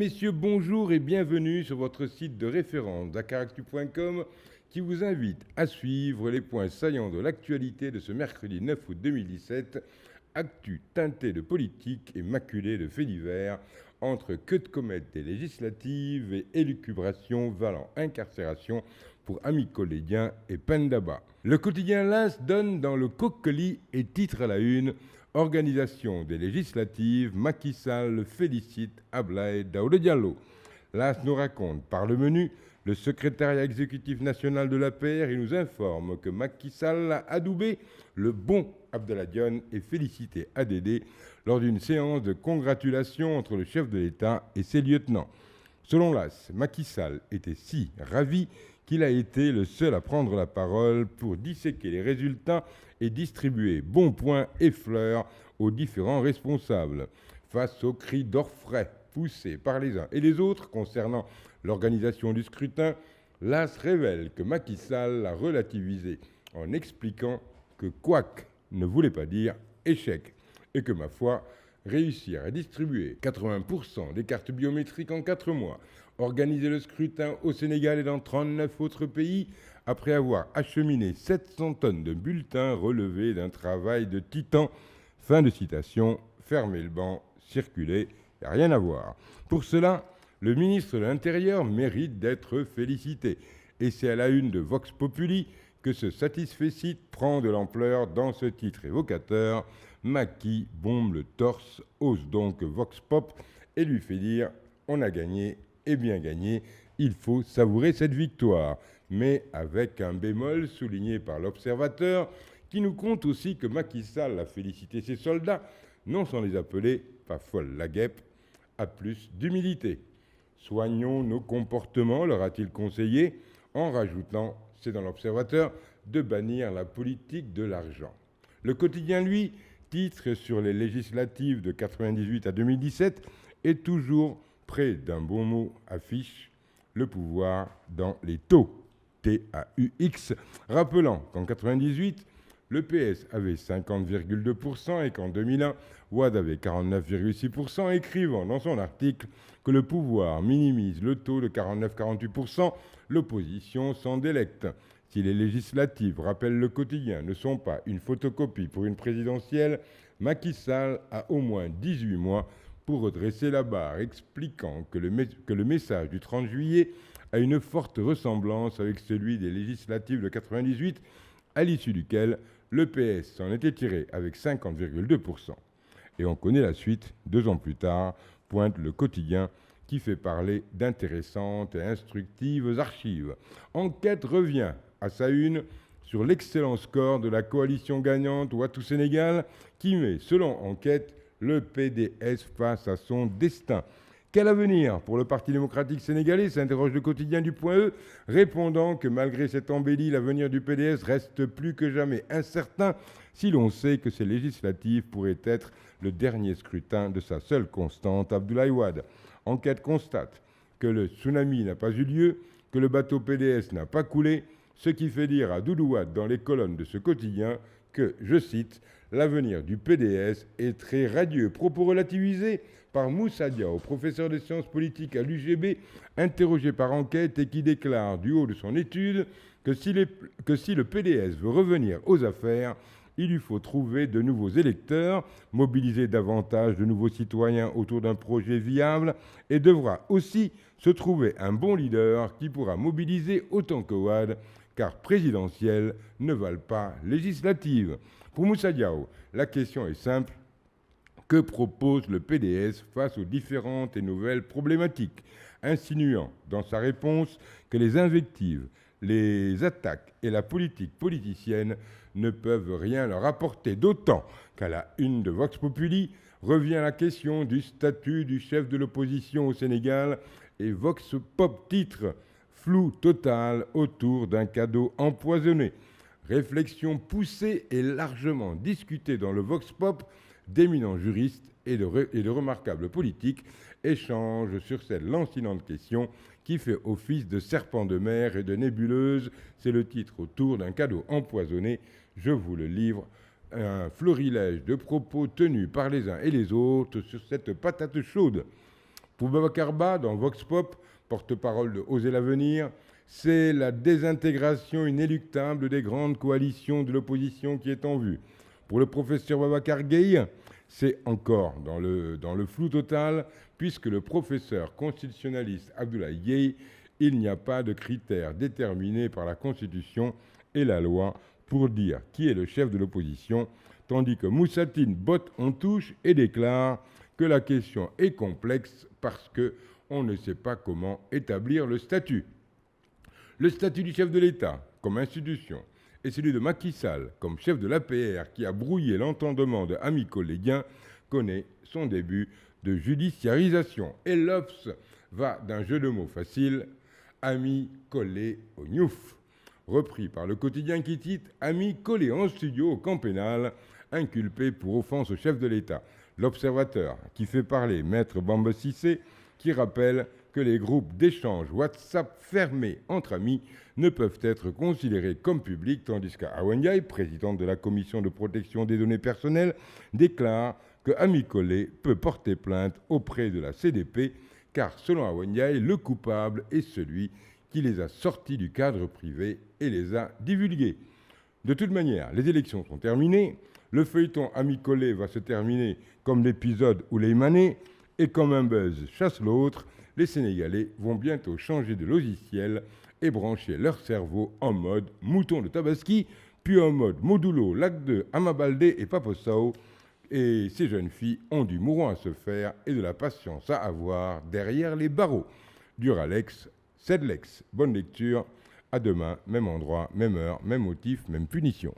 Messieurs, bonjour et bienvenue sur votre site de référence dakaractu.com qui vous invite à suivre les points saillants de l'actualité de ce mercredi 9 août 2017, actu teinté de politique et maculé de faits divers, entre queue de comète des législatives et élucubration valant incarcération pour amis collégiens et peine d'abat. Le quotidien L'As donne dans le coquelis et titre à la une: organisation des législatives, Macky Sall félicite Abdoulaye Daouda Diallo. L'As nous raconte par le menu le secrétariat exécutif national de l'APR et nous informe que Macky Sall a adoubé le bon Abdallah Dionne et félicité ADD lors d'une séance de congratulation entre le chef de l'État et ses lieutenants. Selon l'As, Macky Sall était si ravi qu'il a été le seul à prendre la parole pour disséquer les résultats et distribuer bons points et fleurs aux différents responsables. Face aux cris d'orfraie poussés par les uns et les autres concernant l'organisation du scrutin, l'As révèle que Macky Sall l'a relativisé en expliquant que couac ne voulait pas dire échec et que, ma foi, réussir à distribuer 80% des cartes biométriques en 4 mois, organiser le scrutin au Sénégal et dans 39 autres pays, après avoir acheminé 700 tonnes de bulletins relevés d'un travail de titan. Fin de citation, fermez le banc, circulez, il n'y a rien à voir. Pour cela, le ministre de l'Intérieur mérite d'être félicité. Et c'est à la une de Vox Populi que ce satisfecit prend de l'ampleur dans ce titre évocateur: Macky bombe le torse, ose donc Vox Pop et lui fait dire « on a gagné et bien gagné, il faut savourer cette victoire ». Mais avec un bémol souligné par l'Observateur qui nous compte aussi que Macky Sall a félicité ses soldats, non sans les appeler, pas folle la guêpe, à plus d'humilité. Soignons nos comportements, leur a-t-il conseillé, en rajoutant, c'est dans l'Observateur, de bannir la politique de l'argent. Le quotidien, lui, titre sur les législatives de 1998 à 2017 et toujours près d'un bon mot affiche le pouvoir dans les taux, TAUX, rappelant qu'en 1998, le PS avait 50,2% et qu'en 2001, Wade avait 49,6%, écrivant dans son article que le pouvoir minimise le taux de 49-48%, l'opposition s'en délecte. Si les législatives, rappelle le quotidien, ne sont pas une photocopie pour une présidentielle, Macky Sall a au moins 18 mois pour redresser la barre, expliquant que le message du 30 juillet a une forte ressemblance avec celui des législatives de 1998, à l'issue duquel le PS s'en était tiré avec 50,2%. Et on connaît la suite, 2 ans plus tard, pointe le quotidien qui fait parler d'intéressantes et instructives archives. Enquête revient à sa une sur l'excellent score de la coalition gagnante Ouattou-Sénégal qui met, selon Enquête, le PDS face à son destin. Quel avenir pour le Parti démocratique sénégalais, s'interroge le quotidien du Point E, répondant que malgré cette embellie, l'avenir du PDS reste plus que jamais incertain si l'on sait que ces législatives pourraient être le dernier scrutin de sa seule constante, Abdoulaye Wade. Enquête constate que le tsunami n'a pas eu lieu, que le bateau PDS n'a pas coulé, ce qui fait dire à Doudou Wade dans les colonnes de ce quotidien que, je cite, « l'avenir du PDS est très radieux ». Propos relativisés par Moussa Diaw, professeur de sciences politiques à l'UGB, interrogé par Enquête et qui déclare du haut de son étude que si le PDS veut revenir aux affaires, il lui faut trouver de nouveaux électeurs, mobiliser davantage de nouveaux citoyens autour d'un projet viable et devra aussi se trouver un bon leader qui pourra mobiliser autant que Wade, car présidentielles ne valent pas législatives. Pour Moussa Diaw, la question est simple. Que propose le PDS face aux différentes et nouvelles problématiques, insinuant dans sa réponse que les invectives, les attaques et la politique politicienne ne peuvent rien leur apporter, d'autant qu'à la une de Vox Populi revient la question du statut du chef de l'opposition au Sénégal et Vox Pop titre « Flou total autour d'un cadeau empoisonné ». Réflexion poussée et largement discutée dans le Vox Pop, d'éminents juristes et de remarquables politiques échangent sur cette lancinante question qui fait office de serpent de mer et de nébuleuse. C'est le titre autour d'un cadeau empoisonné. Je vous le livre, un florilège de propos tenus par les uns et les autres sur cette patate chaude. Pour Babacarba, dans Vox Pop, porte-parole de Oser l'avenir, c'est la désintégration inéluctable des grandes coalitions de l'opposition qui est en vue. Pour le professeur Babacar Gueye, c'est encore dans le flou total, puisque le professeur constitutionnaliste Abdoulaye Gueye, il n'y a pas de critères déterminés par la Constitution et la loi pour dire qui est le chef de l'opposition, tandis que Moussatine botte en touche et déclare que la question est complexe parce qu'on ne sait pas comment établir le statut. Le statut du chef de l'État comme institution et celui de Macky Sall comme chef de l'APR qui a brouillé l'entendement de Ami Colléguin connaît son début de judiciarisation. Et l'Obs va d'un jeu de mots facile, Ami collé au Niouf, repris par le quotidien qui titre Ami collé en studio au camp pénal, inculpé pour offense au chef de l'État. L'Observateur, qui fait parler Maître Bamba Cissé, qui rappelle que les groupes d'échange WhatsApp fermés entre amis ne peuvent être considérés comme publics, tandis qu'Awa Ndiaye, présidente de la Commission de protection des données personnelles, déclare que Ami Collé peut porter plainte auprès de la CDP, car selon Awa Ndiaye, le coupable est celui qui les a sortis du cadre privé et les a divulgués. De toute manière, les élections sont terminées, le feuilleton Ami Collé va se terminer comme l'épisode où les Mané, et comme un buzz chasse l'autre, les Sénégalais vont bientôt changer de logiciel et brancher leur cerveau en mode mouton de Tabaski, puis en mode modulo, Lac 2, Amabaldé et Paposao. Et ces jeunes filles ont du mouron à se faire et de la patience à avoir derrière les barreaux. Duralex, Cedlex. Bonne lecture. À demain, même endroit, même heure, même motif, même punition.